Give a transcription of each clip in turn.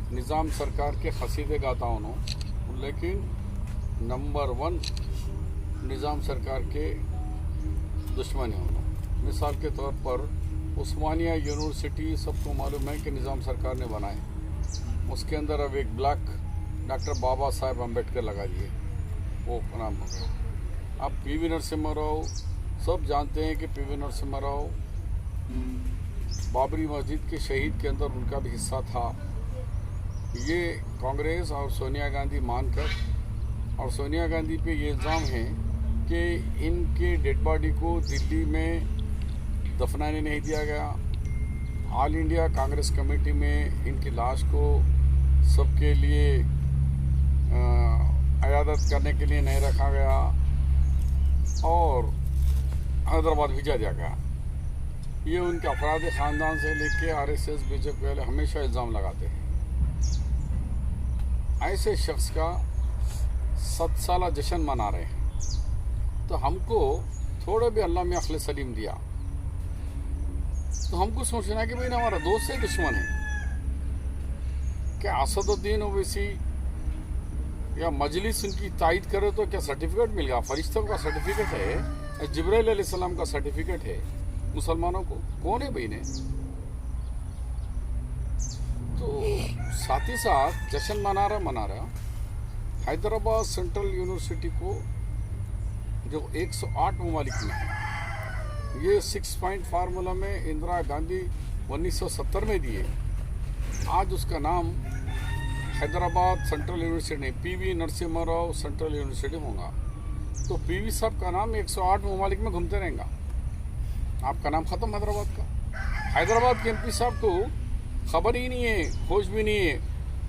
निज़ाम सरकार के खसीदे गाता हूँ, लेकिन नंबर 1 निज़ाम सरकार के दुश्मन है उन्होंने। मिसाल के तौर पर उस्मानिया यूनिवर्सिटी सबको मालूम है कि निज़ाम सरकार ने बनाए, उसके अंदर अब एक ब्लॉक डॉक्टर बाबा साहेब अम्बेडकर लगा दिए, वो नाम हो गया। अब पीवी नरसिम्हा राव, सब जानते हैं कि पीवी नरसिम्हा राव बाबरी मस्जिद के शहीद के अंदर उनका भी हिस्सा था। ये कांग्रेस और सोनिया गांधी मानकर, और सोनिया गांधी पे ये इल्ज़ाम है कि इनके डेड बॉडी को दिल्ली में दफनाने नहीं दिया गया। ऑल इंडिया कांग्रेस कमेटी में इनकी लाश को सबके लिए अयादत करने के लिए नहीं रखा गया और हैदराबाद भेजा दिया गया। ये उनके अफराद ख़ानदान से लेके आरएसएस बीजेपी वाले हमेशा इल्ज़ाम लगाते हैं। ऐसे शख्स का 7 साला जश्न मना रहे हैं, तो हमको थोड़ा भी अल्लाह में अखल सलीम दिया, तो हमको सोचना है कि भाई ना हमारा दोस्त है दुश्मन है क्या? असदुद्दीन ओवैसी या मजलिस उनकी तायद करे तो क्या सर्टिफिकेट मिल गया? फरिश्तों का सर्टिफिकेट है, जिब्राइल अलैहिस्सलाम का सर्टिफिकेट है मुसलमानों को, कौन है भाई ने? तो साथ ही साथ जश्न मना रहा हैदराबाद सेंट्रल यूनिवर्सिटी को, जो 108 ममालिक में है। ये 6 पॉइंट फार्मूला में इंदिरा गांधी 1970 में दिए। आज उसका नाम हैदराबाद सेंट्रल यूनिवर्सिटी नहीं, PV Narasimha Rao central university होगा। तो पीवी साहब का नाम 108 ममालिक में घूमते रहेगा, आपका नाम ख़त्म हैदराबाद का। हैदराबाद के एमपी साहब को खबर ही नहीं है, खोज भी नहीं है,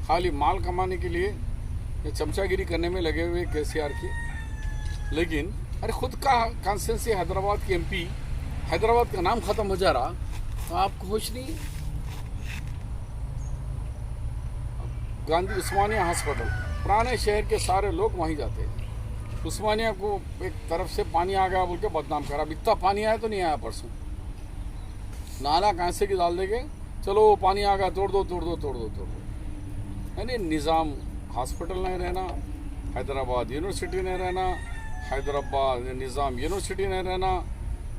खाली माल कमाने के लिए ये चमचागिरी करने में लगे हुए केसीआर की। लेकिन अरे खुद का कॉन्स्टिट्यूंसी हैदराबाद के एमपी, हैदराबाद का नाम ख़त्म हो जा रहा, तो आपको होश नहीं है। गांधी उस्मानिया हॉस्पिटल, पुराने शहर के सारे लोग वहीं जाते हैं। उस्मानिया को एक तरफ से पानी आ गया बोल के बदनाम करा। अब इतना पानी आया तो नहीं आया परसों, नाला कैसे की डाल देंगे, चलो वो पानी आ गया, तोड़ दो। यानी निज़ाम हॉस्पिटल नहीं रहना, हैदराबाद यूनिवर्सिटी नहीं रहना, हैदराबाद निज़ाम यूनिवर्सिटी नहीं रहना,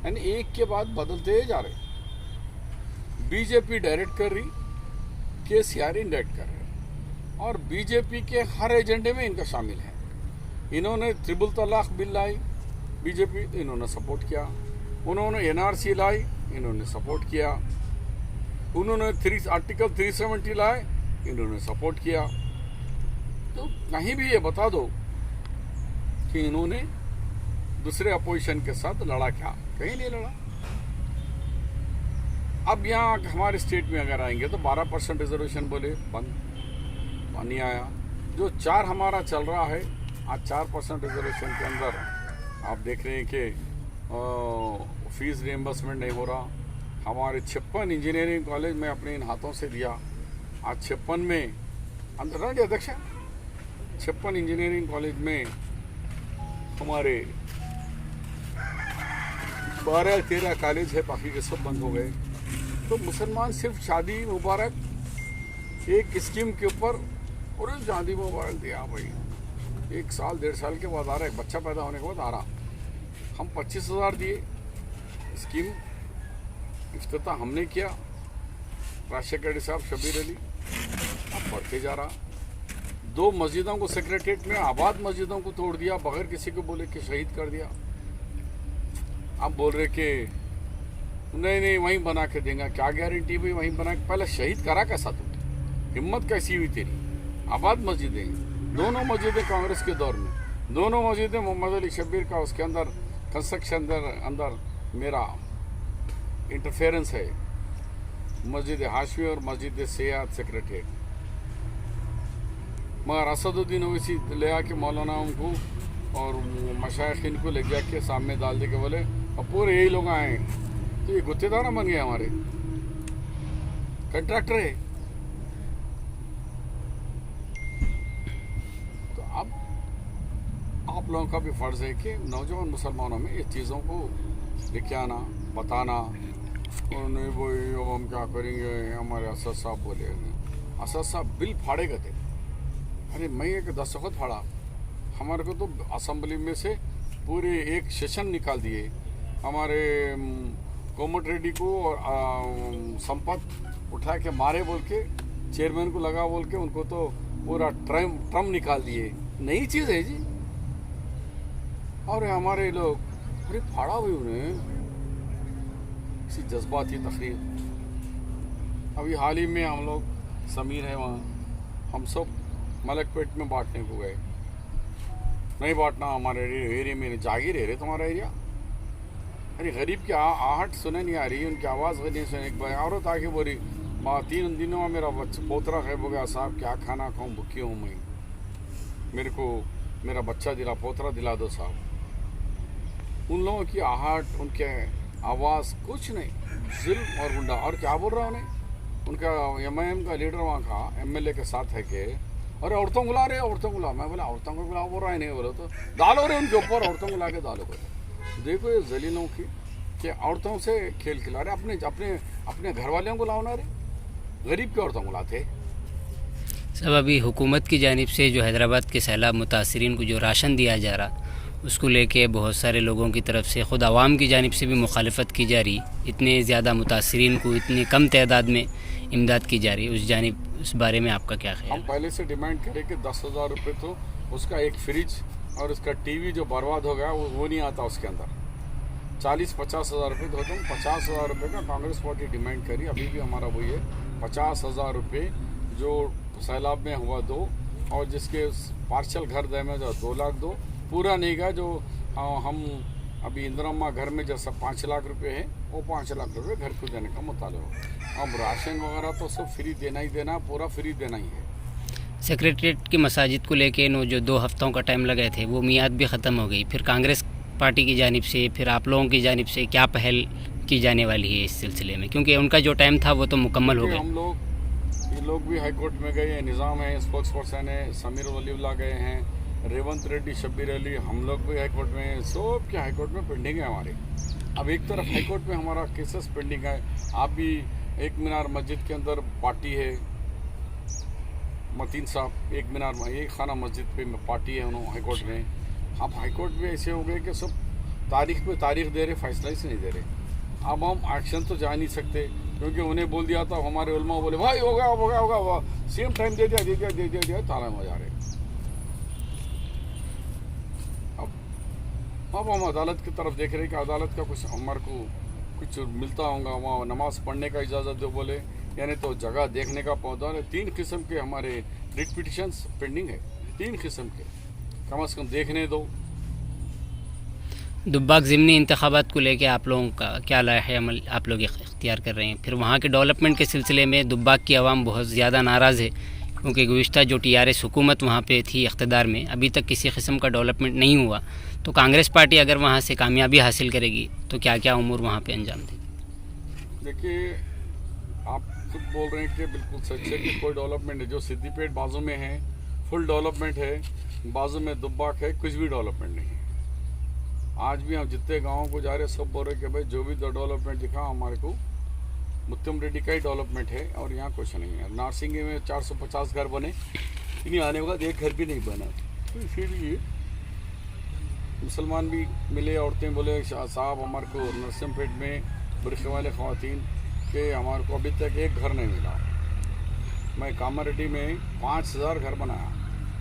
यानी एक के बाद बदलते जा रहे। बीजेपी डायरेक्ट कर रही, केसीआर इनडायरेक्ट कर रहे, और बीजेपी के हर एजेंडे में इनका शामिल है। इन्होंने ट्रिपल तलाक बिल लाई, बीजेपी, इन्होंने सपोर्ट किया। उन्होंने एनआरसी लाई, इन्होंने सपोर्ट किया। उन्होंने आर्टिकल 370 लाए, इन्होंने सपोर्ट किया। तो कहीं भी ये बता दो कि इन्होंने दूसरे अपोजिशन के साथ लड़ा क्या? कहीं नहीं लड़ा। अब यहाँ हमारे स्टेट में अगर आएंगे तो 12% रिजर्वेशन बोले बंद, नहीं आया। जो 4 हमारा चल रहा है, आज 4% रिजर्वेशन के अंदर आप देख रहे हैं कि फीस रिएम्बर्समेंट नहीं हो रहा। हमारे 56 इंजीनियरिंग कॉलेज में अपने इन हाथों से दिया, आज 56 में अंदर अध्यक्ष 56 इंजीनियरिंग कॉलेज में हमारे 12-13 कॉलेज है, बाकी के सब बंद हो गए। तो मुसलमान सिर्फ शादी मुबारक एक स्कीम के ऊपर, और शादी मुबारक दिया भाई, 1 साल 1.5 साल के बाद आ रहा है, बच्चा पैदा होने के बाद आ रहा, हम 25,000 दिए। स्कीम इफ्तिताह हमने किया, राजशेखर साहब, शबीर अली, अब बढ़ते जा रहा। 2 मस्जिदों को सेक्रेटरीट में, आबाद मस्जिदों को तोड़ दिया, बगैर किसी को बोले कि शहीद कर दिया। अब बोल रहे कि नहीं वहीं बना के देंगे, क्या गारंटी भाई वहीं बना के? पहले शहीद करा कैसा तुमने? हिम्मत कैसी हुई तेरी? आबाद मस्जिदें, दोनों मस्जिदें कांग्रेस के दौर में, दोनों मस्जिदें मोहम्मद अली शब्बीर का, उसके अंदर कंस्ट्रक्शन अंदर मेरा इंटरफेरेंस है। मस्जिद हाशवी और मस्जिद सयाद सेक्रेटरीट, मगर असदुद्दीन ओवैसी ले आके मौलाना उनको और मशाइखिन को ले जाके सामने डाल दे के बोले अब पूरे यही लोग आए, तो ये गुत्तेदार बन गए, हमारे कंट्रैक्टर है। तो अब आप लोगों का भी फर्ज है कि नौजवान मुसलमानों में इस चीज़ों को लेके आना, बताना, और नहीं वो अब हम क्या करेंगे, हमारे असद साहब बोले असद साहब बिल फाड़े गए थे। अरे मैं एक दस्तखत फाड़ा, हमारे को तो असेंबली में से पूरे एक सेशन निकाल दिए। हमारे कोमट रेड्डी को और संपत उठा के मारे बोल के, चेयरमैन को लगा बोल के उनको तो पूरा ट्रम निकाल दिए। नई चीज़ है जी। और हमारे लोग अरे फाड़ा हुए उन्हें, किसी जज्बाती तकरीर। अभी हाल ही में हम लोग समीर है वहाँ, हम सब मलकपेट में बांटने को गए। नहीं बांटना, हमारे एरिया में जागीर है रे तुम्हारा एरिया। अरे गरीब की आहट सुने नहीं आ रही, उनकी आवाज़ नहीं सुने। एक बार औरत आके बोली, 3 दिनों में मेरा बच्चा पोतरा खैब हो गया साहब, क्या खाना खाऊं, भूखी हूँ मैं, मेरे को मेरा बच्चा दिला, पोतरा दिला दो साहब। उन लोगों की आहट, उनके आवाज़ कुछ नहीं, जुल्म और गुंडा। और क्या बोल रहा उन्हें, उनका MIM का लीडर वहाँ का MLA के साथ है कि अरे औरतों को ला रहे, औरतों को ला। मैं बोला औरतों को ला, बोल रहा है नहीं, बोलो तो डालो रहे उनके ऊपर, औरतों को ला के डालो। देखो ये जलीलों की कि औरतों से खेल खिला रहे, अपने अपने अपने घर वालों को लाओ ना रे, गरीब की औरतों को लाते। सब अभी हुकूमत की जानिब से जो हैदराबाद के सैलाब मुतासरीन को जो राशन दिया जा रहा, उसको लेके बहुत सारे लोगों की तरफ से, ख़ुद आवाम की जानिब से भी मुखालफत की जा रही। इतने ज़्यादा मुतासरीन को इतनी कम तादाद में इमदाद की जा रही है, उस बारे में आपका क्या ख्याल? हम पहले से डिमांड करें कि 10,000 रुपये तो उसका एक फ्रिज और उसका TV जो बर्बाद हो गया वो नहीं आता उसके अंदर। 40-50 हज़ार रुपये तो 50,000 रुपये का कांग्रेस पार्टी डिमांड करी। अभी भी हमारा वही है, 50,000 रुपये जो सैलाब में हुआ दो, और जिसके पार्शल घर डैमेज और 2 लाख दो, पूरा नहीं गया। जो हम अभी इंदिरा घर में जैसा 5 लाख रुपए है, वो 5 लाख रुपए घर को देने का मुतालबा हो। अब राशन वगैरह तो सब फ्री देना ही देना, पूरा फ्री देना ही है। सेक्रेटरीट की मसाजिद को लेके जो 2 हफ्तों का टाइम लगाए थे वो मियाद भी ख़त्म हो गई। फिर कांग्रेस पार्टी की जानिब से, फिर आप लोगों की जानिब से क्या पहल की जाने वाली है इस सिलसिले में, क्योंकि उनका जो टाइम था वो तो मुकम्मल हो गया। ये लोग भी हाई कोर्ट में गए हैं, निज़ाम है, स्पोक्स पर्सन है, समीर वलीउल्लाह गए हैं, रेवंत रेड्डी, शब्बीर अली, हम लोग भी हाई कोर्ट में, सब के हाई कोर्ट में पेंडिंग है हमारे। अब एक तरफ हाई कोर्ट में हमारा केसेस पेंडिंग है। आप भी एक मीनार मस्जिद के अंदर पार्टी है, मतीन साहब एक मीनार एक खाना मस्जिद पे पार्टी है उन्होंने हाई कोर्ट में। अब हाई कोर्ट में ऐसे हो गए कि सब तारीख पे तारीख दे रहे, फैसला ही से नहीं दे रहे। अब हम एक्शन तो जा नहीं सकते, क्योंकि उन्हें बोल दिया था, हमारे उलमा बोले भाई होगा होगा होगा, सेम टाइम दे दिया ताला में जा रहे। अब हम अदालत की तरफ देख रहे हैं कि अदालत का कुछ हमारे को कुछ मिलता होगा। वहाँ नमाज पढ़ने का इजाज़त दो बोले, यानी तो जगह देखने का पौधा है। 3 किस्म के हमारे रिट पिटिशंस पेंडिंग है, 3 किस्म के, कम से कम देखने दो। दुब्बाक ज़िमनी इंतखाबात को लेके आप लोगों का क्या लाहे अमल आप लोग इख्तियार कर रहे हैं? फिर वहाँ के डेवलपमेंट के सिलसिले में दुब्बाक की आवाम बहुत ज़्यादा नाराज़ है, क्योंकि गुज़िश्ता जो TRS हुकूमत वहाँ पे थी इक़्तिदार में, अभी तक किसी किस्म का डेवलपमेंट नहीं हुआ। तो कांग्रेस पार्टी अगर वहाँ से कामयाबी हासिल करेगी तो क्या क्या उमूर वहाँ पे अंजाम देगी? देखिए, आप खुद बोल रहे हैं कि बिल्कुल सच है कि कोई डेवलपमेंट है। जो सिद्दीपेट बाजू में है फुल डेवलपमेंट है, बाजू में दुब्बाक है कुछ भी डेवलपमेंट नहीं है। आज भी हम जितने गाँवों को जा रहे हैं सब बोल रहे हैं कि भाई जो भी डेवलपमेंट दिखा हमारे को मुत्तम रेड्डी का ही डेवलपमेंट है, और यहाँ कुछ नहीं है। नारसिंगी में 450 घर बने, इन्हीं आने के बाद एक घर भी नहीं बना। तो इसीलिए मुसलमान भी मिले, औरतें बोले साहब हमारे को नरसिंहपेट में बुरखे वाले ख़वातीन के हमारे को अभी तक एक घर नहीं मिला। मैं कामारेड्डी में 5000 घर बनाया,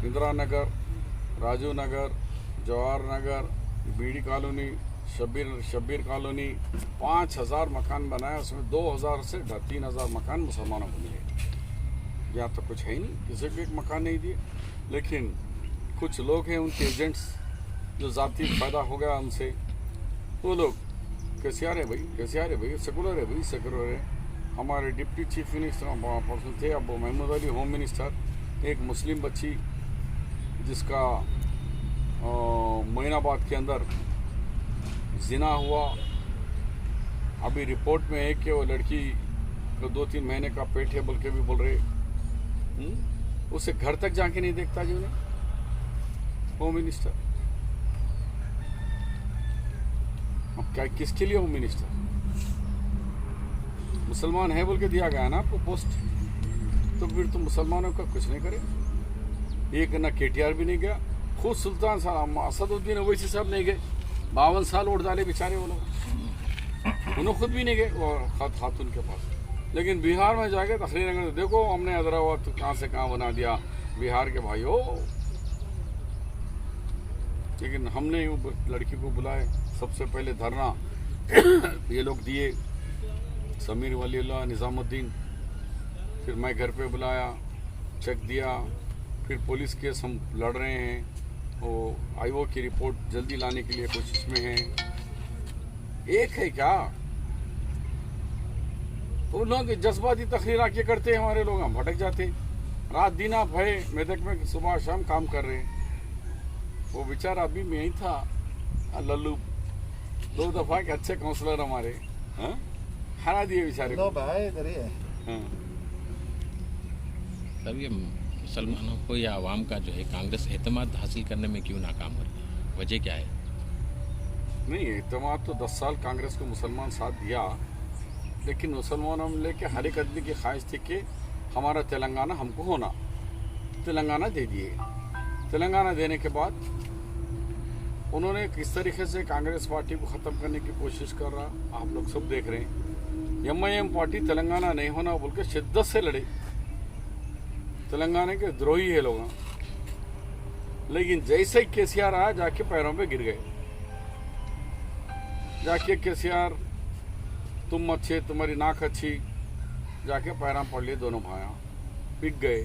इंदिरा नगर, राजू नगर, Jawahar Nagar, BD colony, Shabbir colony, 5000 मकान बनाया। उसमें 2000 से 3000 मकान मुसलमानों को मिले। यहाँ तो कुछ है ही नहीं, किसी को एक मकान नहीं दिए। लेकिन कुछ लोग हैं उनके एजेंट्स जो ज़ाती फ़ायदा हो गया उनसे, वो लोग कैसे आ रहे भाई, कैसे आ रहे भाई, सेकुलर है भाई, सेकुलर है। हमारे डिप्टी चीफ मिनिस्टर पर्सन थे अब महमूद अली होम मिनिस्टर, एक मुस्लिम बच्ची जिसका मोइनाबाद के अंदर जिना हुआ, अभी रिपोर्ट में है कि वो लड़की को 2-3 महीने का पेट है बोल के भी बोल रहे। उसे घर तक जाके नहीं देखता जी उन्हें होम मिनिस्टर। अब क्या किसके लिए होम मिनिस्टर? मुसलमान है बोल के दिया गया ना आपको पोस्ट। तो फिर तो मुसलमानों का कुछ नहीं करे। एक ना केटीआर भी नहीं गया, खुद सुल्तान साहब असदुद्दीन ओवैसी साहब नहीं गए, 52 साल वोट डाले बेचारे वो लोग, उन्होंने खुद भी नहीं गए वो खातून के पास। लेकिन बिहार में जाके तकरीर करते, देखो हमने हैदराबाद तो कहाँ से कहाँ बना दिया बिहार के भाई हो। लेकिन हमने वो लड़की को बुलाए, सबसे पहले धरना ये लोग दिए, समीर वलीउल्लाह, निज़ामुद्दीन, फिर मैं घर पे बुलाया, चेक दिया, फिर पुलिस केस हम लड़ रहे हैं, वो आईओ की रिपोर्ट जल्दी लाने के लिए कोशिश में है। एक है क्या, तो लोग जज्बाती तकरीर आके करते हैं, हमारे लोग हम भटक जाते हैं। रात दिन आप है मेदक में सुबह शाम काम कर रहे हैं। वो बेचारा अभी में ही था लल्लू, 2 दफा के अच्छे काउंसलर हमारे हरा दिए बेचारे को। हाँ। तब ये मुसलमानों को या आवाम का जो है कांग्रेस एतमाद हासिल करने में क्यों नाकाम हो रही है, वजह क्या है? नहीं, एतमाद तो 10 साल कांग्रेस को मुसलमान साथ दिया, लेकिन मुसलमानों में लेके हर एक आदमी की ख्वाहिश थी कि हमारा तेलंगाना हमको होना। तेलंगाना दे दिए। तेलंगाना देने के बाद उन्होंने किस तरीके से कांग्रेस पार्टी को ख़त्म करने की कोशिश कर रहा, आप लोग सब देख रहे हैं। MIM पार्टी तेलंगाना नहीं होना बोल के शिद्दत से लड़े, तेलंगाना के द्रोही है लोग। लेकिन जैसे ही KCR आया जाके पैरों पे गिर गए, जाके KCR तुम अच्छे, तुम्हारी नाक अच्छी, जाके पैरों पड़ लिए दोनों भाइयों, बिक गए।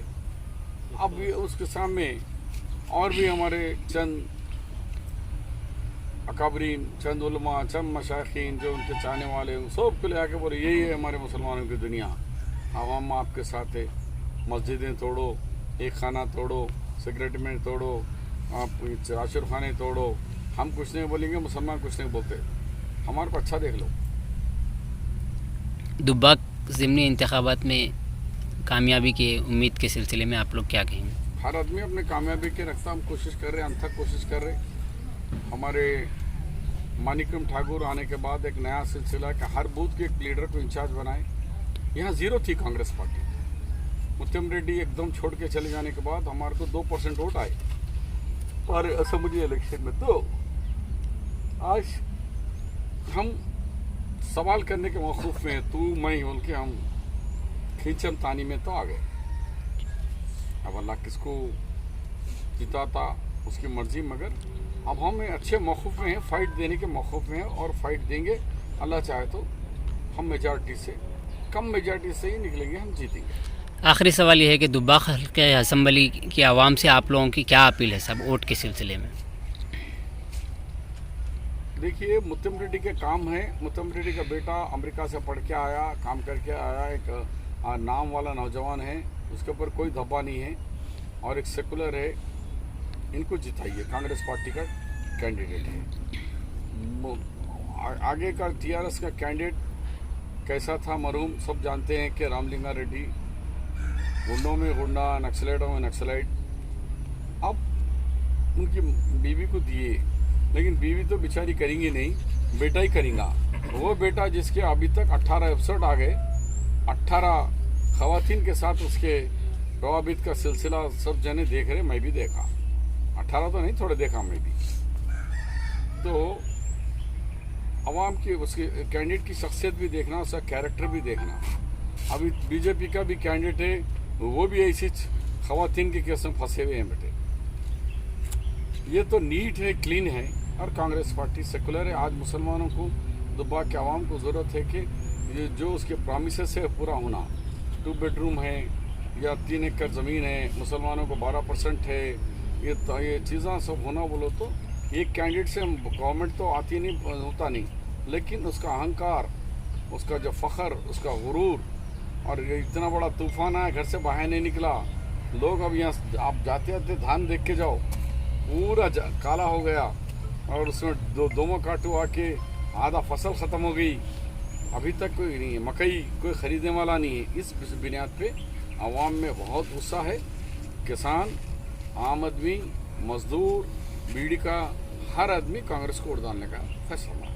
अब भी उसके सामने और भी हमारे चंद अकाबरीन, चंद उलमा, चंद मशाइखीन जो उनके चाहने वाले हैं, सब को ले आके बोले यही है हमारे मुसलमानों की दुनिया, आवाम आपके साथ है। मस्जिदें तोड़ो, एक खाना तोड़ो, सिगरेट में तोड़ो, आप आशिर खाने तोड़ो, हम कुछ नहीं बोलेंगे, मुसलमान कुछ नहीं बोलते, हमारे को अच्छा देख लो। दुब्बाक ज़िमनी इंतखाबात में कामयाबी के उम्मीद के सिलसिले में आप लोग क्या कहेंगे? हर आदमी अपने कामयाबी के रखता, हम कोशिश कर रहे हैं, अनथक कोशिश कर रहे हैं। हमारे मानिकम ठाकुर आने के बाद एक नया सिलसिला है कि हर बूथ के एक लीडर को इंचार्ज बनाए। यहाँ 0 थी कांग्रेस पार्टी, मुत्तम रेड्डी एकदम छोड़ के चले जाने के बाद हमारे को 2% वोट आए और असेंबली इलेक्शन में। तो आज हम सवाल करने के मौकूफ में तू मैं बोल के हम खींचम तानी में तो आ गए। अब अल्लाह किसको जिताता उसकी मर्जी, मगर अब हम अच्छे मौकूफ में हैं, फाइट देने के मौकूफ में हैं और फाइट देंगे। अल्लाह चाहे तो हम मेजॉरिटी से, कम मेजॉरिटी से ही निकलेंगे, हम जीतेंगे। आखिरी सवाल ये है कि दुब्बाक हल्के असम्बली की आवाम से आप लोगों की क्या अपील है सब वोट के सिलसिले में? देखिए, मुत्तम रेड्डी के काम है। मुत्तम रेड्डी का बेटा अमेरिका से पढ़ के आया, काम करके आया, एक नाम वाला नौजवान है, उसके ऊपर कोई धब्बा नहीं है और एक सेकुलर है। इनको जिताइए, कांग्रेस पार्टी का कैंडिडेट है। आगे का TRS का कैंडिडेट कैसा था मरहूम सब जानते हैं कि रामलिंगा रेड्डी, गुंडों में गुंडा, नक्सलाइटों में नक्सलाइट। अब उनकी बीवी को दिए, लेकिन बीवी तो बेचारी करेंगी नहीं, बेटा ही करेगा। वो बेटा जिसके अभी तक 18 एपिसोड आ गए, 18 खवातीन के साथ उसके रवाबित का सिलसिला सब जने देख रहे, मैं भी देखा। 18 तो नहीं, थोड़े देखा मैं भी। तो अवाम की उसके कैंडिडेट की शख्सियत भी देखना, उसका कैरेक्टर भी देखना। अभी बीजेपी का भी कैंडिडेट है, वो भी ऐसी खवातीन के केस में फंसे हुए हैं बेटे। ये तो नीट है, क्लीन है, और कांग्रेस पार्टी सेकुलर है। आज मुसलमानों को, दुब्बाक के आवाम को ज़रूरत है कि ये जो उसके प्रॉमिसेस है पूरा होना। 2 बेडरूम है या 3 एकड़ ज़मीन है, मुसलमानों को 12% है, ये चीज़ें सब होना बोलो तो एक कैंडिडेट से गवर्नमेंट तो आती नहीं, होता नहीं, लेकिन उसका अहंकार, उसका जो फ़ख्र, उसका गुरूर, और ये इतना बड़ा तूफान आया, घर से बाहर नहीं निकला। लोग अब यहाँ आप जाते जाते धान देख के जाओ, पूरा काला हो गया और उसमें दोमो काटू आके आधा फसल ख़त्म हो गई। अभी तक कोई नहीं है, मकई कोई ख़रीदने वाला नहीं है। इस बुनियाद पे आवाम में बहुत गुस्सा है। किसान, आम आदमी, मजदूर, बीड़ी का हर आदमी कांग्रेस को वोट डालने का फैसला।